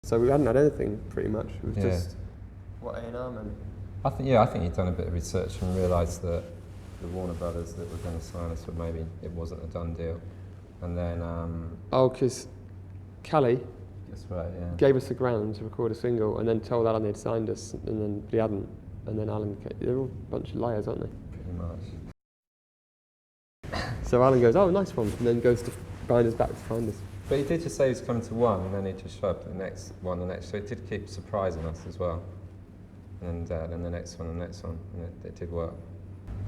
So we hadn't had anything pretty much. It was Yeah. just what A&R meant. I think he'd done a bit of research and realised that the Warner Brothers that were going to sign us, but maybe it wasn't a done deal. And then, Oh, because Callie that's right, yeah. gave us the ground to record a single and then told Alan they'd signed us, and then he hadn't. And then Alan, they're all a bunch of liars, aren't they? Pretty much. So Alan goes, oh, nice one, and then goes to bind us back to find us. But he did just say he was coming to one, and then he just showed up at the next one, so it did keep surprising us as well. And then the next one, and it did work.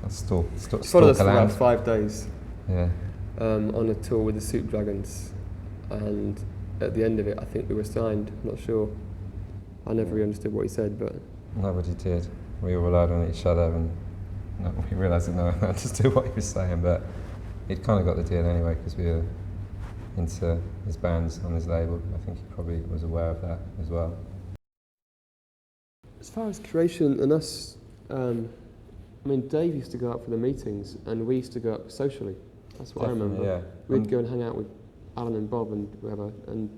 I Followed us for about 5 days. Yeah. On a tour with the Soup Dragons, and at the end of it I think we were signed. I'm not sure, I never really understood what he said, but Nobody did. We all relied on each other, and we realised that no one understood what he was saying, but he'd kind of got the deal anyway because we were into his bands on his label. I think he probably was aware of that as well. as far as Creation and us, I mean, Dave used to go out for the meetings and we used to go out socially. That's what Definitely, I remember. yeah. We'd go and hang out with Alan and Bob and whoever, and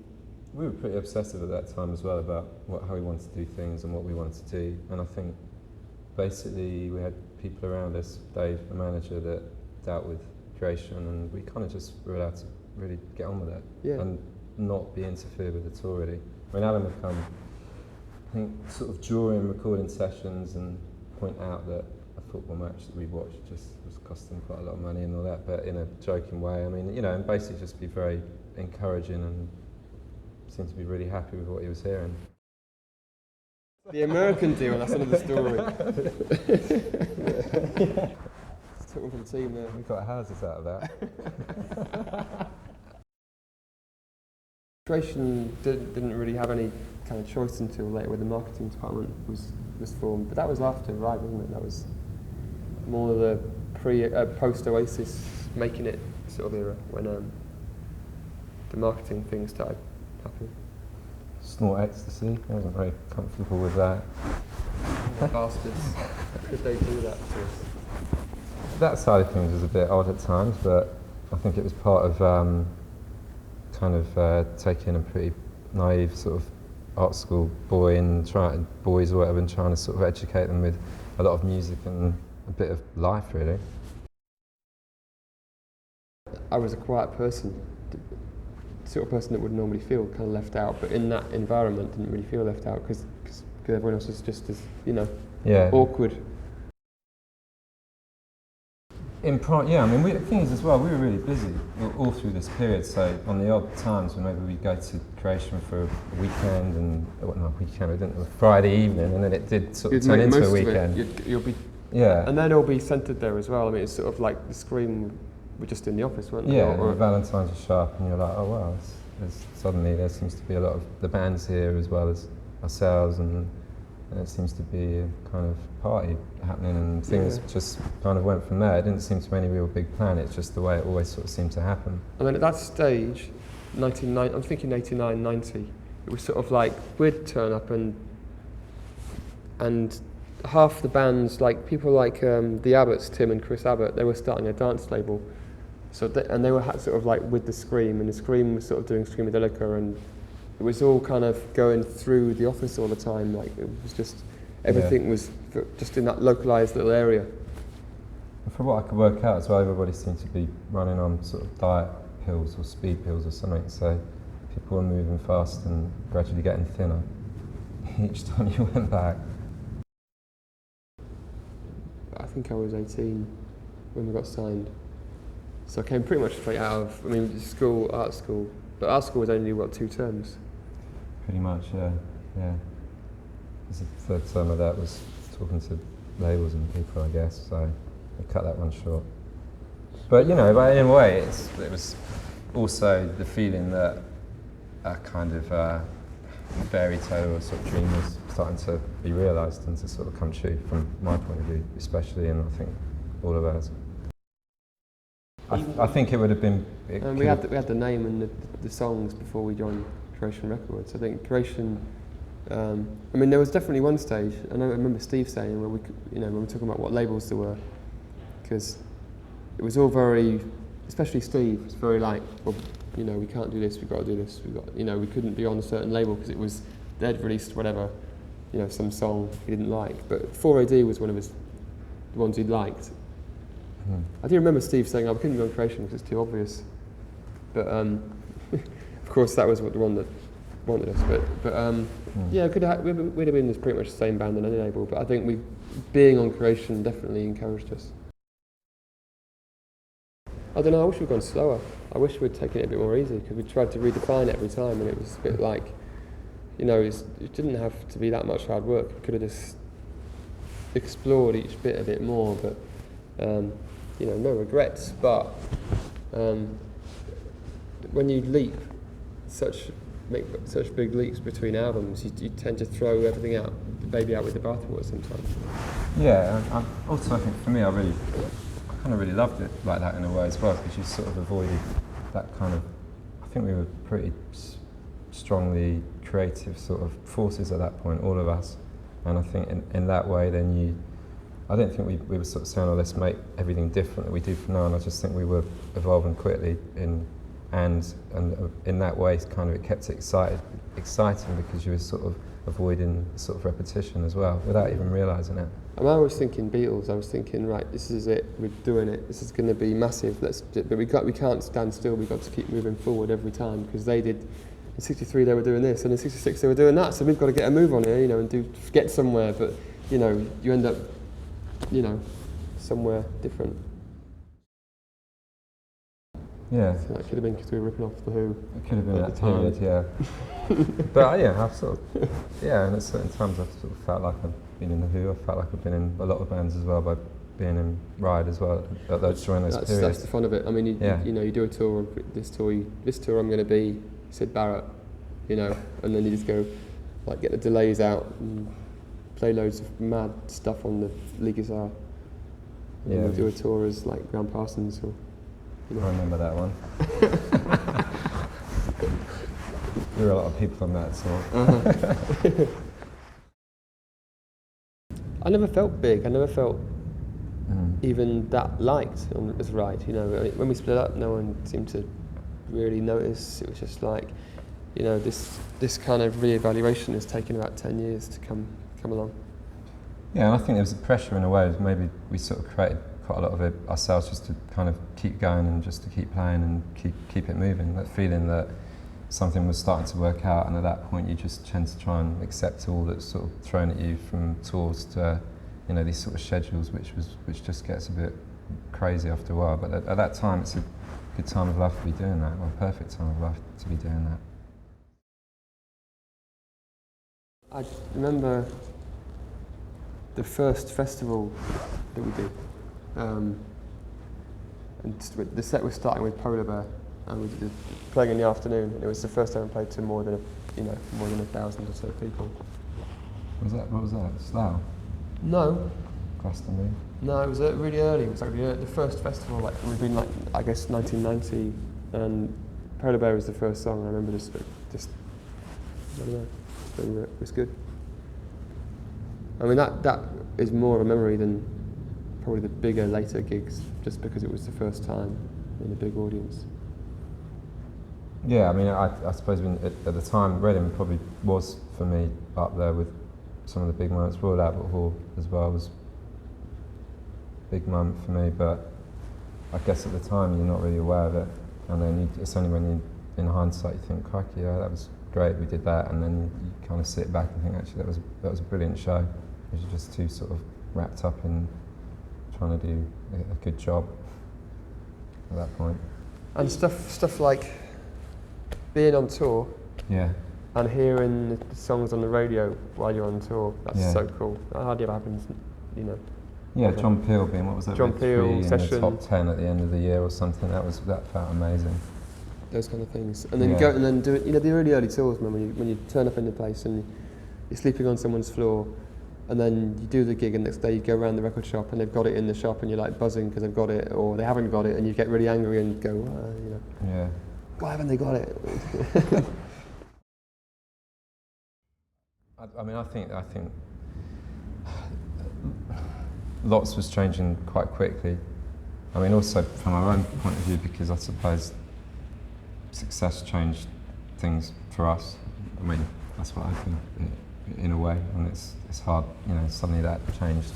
We were pretty obsessive at that time as well about how we wanted to do things and what we wanted to do. And I think basically we had people around us, Dave, the manager, that dealt with Creation, and we kind of just were allowed to really get on with it and not be interfered with at all, really. When Alan would come, I think sort of during recording sessions and point out that a football match that we watched just was costing quite a lot of money and all that, but in a joking way. I mean, you know, and basically just be very encouraging and seemed to be really happy with what he was hearing. the American deal, that's another story. Took one for the team there. We got houses out of that. Creation didn't really have any kind of choice until later when the marketing department was formed, but that was after Ride, wasn't it? That was more the post Oasis making it sort of era when the marketing thing started happening. Snort ecstasy. I wasn't very comfortable with that. Bastards. How could they do that to us? That side of things was a bit odd at times, but I think it was part of taking a pretty naive sort of art school boy and boys or whatever, and trying to sort of educate them with a lot of music and a bit of life, really. I was a quiet person, the sort of person that would normally feel kind of left out, but in that environment didn't really feel left out because everyone else was just as, you know, awkward. I mean, the thing is as well, we were really busy all through this period, so on the odd times when maybe we'd go to Creation for a weekend, and a Friday evening, and then it did sort of turn into a weekend. You'll be, yeah. And they'd all be centred there as well. I mean, it's sort of like the Scream were just in the office, weren't they? Yeah, or Valentine's was sharp, and you're like, oh wow, suddenly there seems to be a lot of the bands here as well as ourselves, and it seems to be a kind of party happening, and things just kind of went from there. It didn't seem to be any real big plan, it's just the way it always sort of seemed to happen. And then at that stage, I'm thinking 89, 90, it was sort of like we'd turn up and half the bands, like people like the Abbotts, Tim and Chris Abbott, they were starting a dance label. So they were sort of like with the Scream, and the Scream was sort of doing Screamadelica, and it was all kind of going through the office all the time. Like it was just everything was just in that localised little area. And from what I could work out as well, everybody seemed to be running on sort of diet pills or speed pills or something. So people were moving fast and gradually getting thinner each time you went back. I think I was 18 when we got signed. So I came pretty much straight out of, art school. But art school was only, 2 terms? Pretty much, yeah. The third term of that was talking to labels and people, I guess, so I cut that one short. But, in a way, it was also the feeling that a kind of fairy tale or sort of dream was starting to be realised and to sort of come true from my point of view, especially, and I think all of ours. I think it would have been... we had the name and the songs before we joined Creation Records. I think Creation... there was definitely one stage, I remember Steve saying, when we were talking about what labels there were, because it was all very especially Steve, was very like, well, you know, we can't do this, we've got to do this, we couldn't be on a certain label because it was, they'd released whatever, you know, some song he didn't like. But 4AD was one of the ones he liked. I do remember Steve saying, "I couldn't be on Creation because it's too obvious." But of course, that was what the one that wanted us. But yeah, we'd have been pretty much the same band on any label. But I think being on Creation definitely encouraged us. I don't know. I wish we'd gone slower. I wish we'd taken it a bit more easy because we tried to redefine it every time, and it was a bit like, you know, it didn't have to be that much hard work. We could have just explored each bit a bit more, but you know, no regrets. But when you make such big leaps between albums, you tend to throw everything out, the baby out with the bathwater sometimes. Yeah, and also I think for me, I kind of really loved it like that in a way as well, because you sort of avoided that kind of, I think we were pretty strongly creative sort of forces at that point, all of us. And I think in that way then I don't think we were sort of saying, oh, let's make everything different that we do from now on. I just think we were evolving quickly and in that way kind of it kept it exciting because you were sort of avoiding sort of repetition as well without even realising it. And I was thinking Beatles. I was thinking, right, this is it. We're doing it. This is going to be massive. But we can't stand still. We've got to keep moving forward every time because they did. In '63 they were doing this, and in '66 they were doing that. So we've got to get a move on here, you know, and get somewhere. But you know, you end up, you know, somewhere different. Yeah. So that could have been because we were ripping off The Who. It could have been that period, yeah. But yeah, I've sort of, yeah, and at certain times I've sort of felt like I've been in The Who. I felt like I've been in a lot of bands as well by being in Ride as well during those periods. That's the fun of it. I mean, you do a tour. This tour I'm going to be Syd Barrett, you know, and then you just go, like, get the delays out and play loads of mad stuff on the lead guitar. And then we'll do a tour as like Graham Parsons or. I remember that one. There were a lot of people on that tour. I never felt big. I never felt even that liked as Ride. You know, when we split up, no one seemed to really notice. It was just like, you know, this kind of re-evaluation has taken about 10 years to come along. Yeah, and I think there was a pressure in a way. Maybe we sort of created quite a lot of it ourselves just to kind of keep going and just to keep playing and keep it moving. That feeling that something was starting to work out, and at that point you just tend to try and accept all that's sort of thrown at you from tours to, you know, these sort of schedules, which just gets a bit crazy after a while. But at that time, it's a good time of life to be doing that. Well, a perfect time of life to be doing that. I remember the first festival that we did. And the set was starting with Polar Bear, and we did playing in the afternoon. And it was the first time I played to more than 1,000 or so people. What was that? Slough? No. Glastonbury? No, it was really early. It was like the first festival. Like we'd been like, I guess 1990, and Polar Bear was the first song. I remember just I don't know, it was good. I mean that is more of a memory than probably the bigger later gigs, just because it was the first time in a big audience. Yeah, I mean, I suppose at the time, Reading probably was for me up there with some of the big moments. Royal Albert Hall as well was a big moment for me, but I guess at the time you're not really aware of it, and then it's only when you, in hindsight, you think, crikey, yeah, that was great, we did that, and then you kind of sit back and think, actually, that was a brilliant show. Because you're just too sort of wrapped up in trying to do a good job at that point. And stuff like being on tour, and hearing the songs on the radio while you're on tour. That's so cool. That hardly ever happens, you know. Yeah, John Peel being, what was that? John Peel in session. The top 10 at the end of the year or something. That felt amazing. Those kind of things, and then you go and then do it. You know, the really early tours, man. When you turn up in the place and you're sleeping on someone's floor. And then you do the gig, and the next day you go around the record shop, and they've got it in the shop, and you're like buzzing because they've got it, or they haven't got it, and you get really angry and go, you know, why haven't they got it? I mean, I think lots was changing quite quickly I mean, also from our own point of view, because I suppose success changed things for us. I mean, that's what I think in a way, and it's hard, you know, suddenly that changed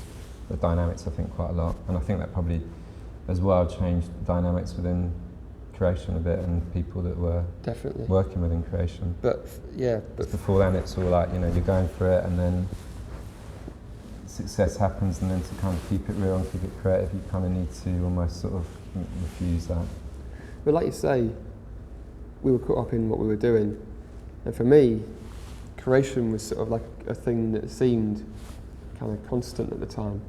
the dynamics, I think, quite a lot. And I think that probably as well changed the dynamics within creation a bit and people that were Definitely. working within creation. But yeah, but Before then it's all like, you know, you're going for it and then success happens, and then to kind of keep it real and keep it creative, you kind of need to almost sort of refuse that. But like you say, we were caught up in what we were doing, and for me, creation was sort of like a thing that seemed kind of constant at the time.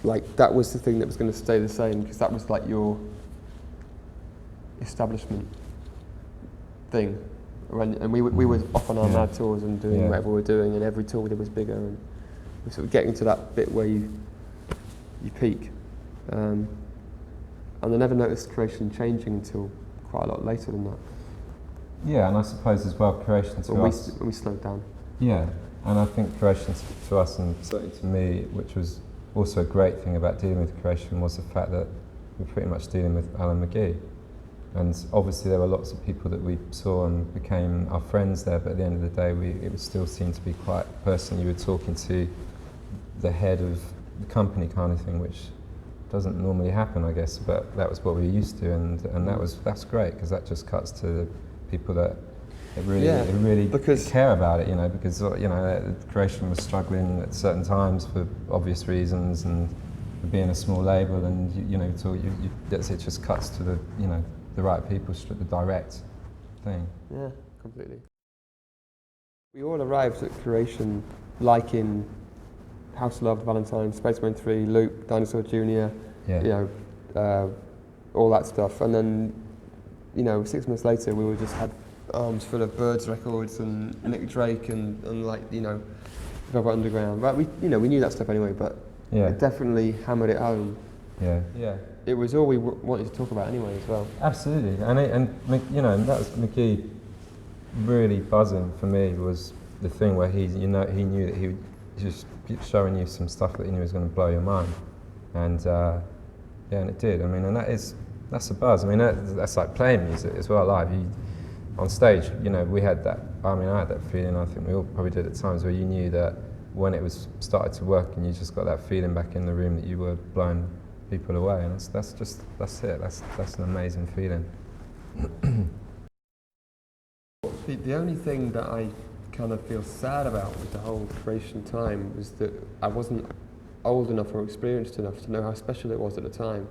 Like that was the thing that was going to stay the same, because that was like your establishment thing. And we were off on our mad tours and doing whatever we were doing, and every tour we did was bigger, and we're sort of getting to that bit where you peak. And I never noticed creation changing until quite a lot later than that. Yeah, and I suppose as well, creation to us. When we slowed down. Yeah, and I think creation to us, and certainly to me, which was also a great thing about dealing with creation, was the fact that we're pretty much dealing with Alan McGee. And obviously there were lots of people that we saw and became our friends there, but at the end of the day, it would still seem to be quite personal. You were talking to the head of the company kind of thing, which doesn't normally happen, I guess, but that was what we were used to, and that's great, because that just cuts to the people that really care about it, you know, because, you know, creation was struggling at certain times for obvious reasons, and for being a small label, and you know, so it just cuts to the, you know, the right people, the direct thing. Yeah, completely. We all arrived at creation like in House of Love, Valentine, Spaceman 3, Loop, Dinosaur Jr., you know, all that stuff. And then, you know, 6 months later, we just had arms full of Birds records and Nick Drake and like, you know, Velvet Underground. But we knew that stuff anyway, but it definitely hammered it home. Yeah. It was all we wanted to talk about anyway as well. Absolutely, and you know, that was McGee really buzzing for me, was the thing where he knew that he would just keep showing you some stuff that he knew was going to blow your mind, and and it did. I mean, and that's a buzz. I mean, that's like playing music as well live. On stage, you know, we had that. I mean, I had that feeling. I think we all probably did at times, where you knew that when it was started to work, and you just got that feeling back in the room that you were blowing people away, and that's it. That's an amazing feeling. The only thing that I kind of feel sad about with the whole creation time was that I wasn't old enough or experienced enough to know how special it was at the time,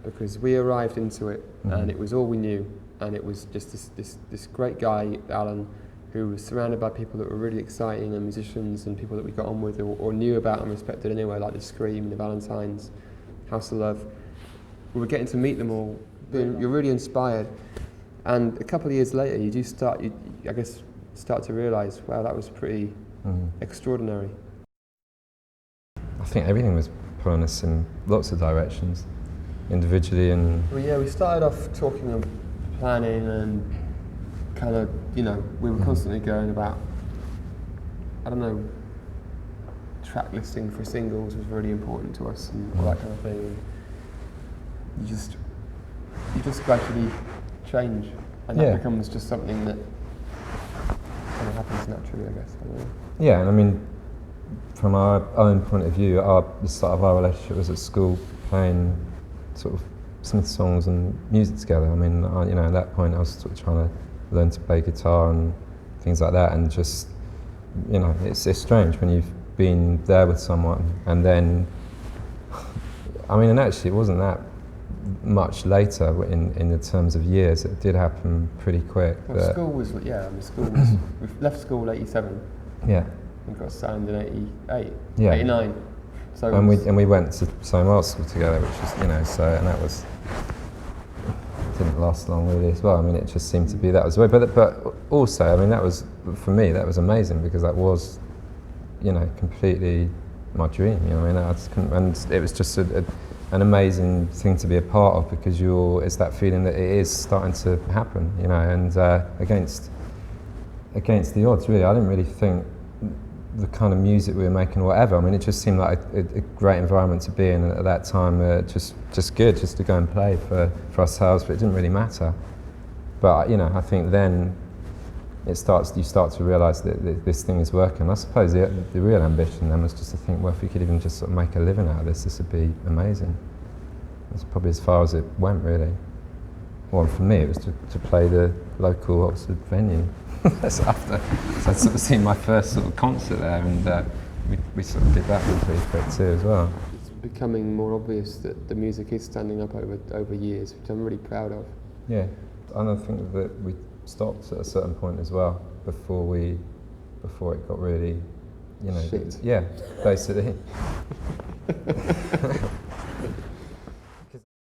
because we arrived into it and it was all we knew, and it was just this great guy, Alan, who was surrounded by people that were really exciting, and musicians and people that we got on with or knew about and respected anyway, like the Scream, the Valentines, House of Love. We were getting to meet them all. You're really inspired, and a couple of years later, you start to realise, wow, that was pretty extraordinary. I think everything was pulling us in lots of directions, individually and. Well, yeah, we started off talking of planning and kind of, you know, we were constantly going about, I don't know, track listing for singles was really important to us and all that kind of thing. And you just gradually change, and that becomes just something that kind of happens naturally, I guess. I don't know. Yeah, and I mean, from our own point of view, the start of our relationship was at school, playing sort of Smith songs and music together. I mean, you know, at that point I was sort of trying to learn to play guitar and things like that, and just, you know, it's strange when you've been there with someone, and then, I mean, and actually it wasn't that much later in the terms of years. It did happen pretty quick. Well, school was, we left school 87. Yeah. And got signed in 88. Yeah. 89. So and we went to Simon Art School together, which was, you know, so, and that was, didn't last long really as well. I mean, it just seemed to be that was the way. But also, I mean, that was, for me, that was amazing, because that was, you know, completely my dream. You know, I mean, and it was just an amazing thing to be a part of, because it's that feeling that it is starting to happen. You know, and against the odds, really. I didn't really think the kind of music we were making, or whatever. I mean, it just seemed like a great environment to be in at that time. Just good, just to go and play for ourselves. But it didn't really matter. But I think then you start to realise that this thing is working. I suppose the real ambition then was just to think, well, if we could even just sort of make a living out of this would be amazing. That's probably as far as it went, really. Well, for me, it was to play the local Oxford venue. That's after. So I'd sort of seen my first sort of concert there, and we sort of did that one pretty quick too as well. It's becoming more obvious that the music is standing up over years, which I'm really proud of. Yeah, and I think that we stopped at a certain point as well before it got really, Shit. yeah, basically.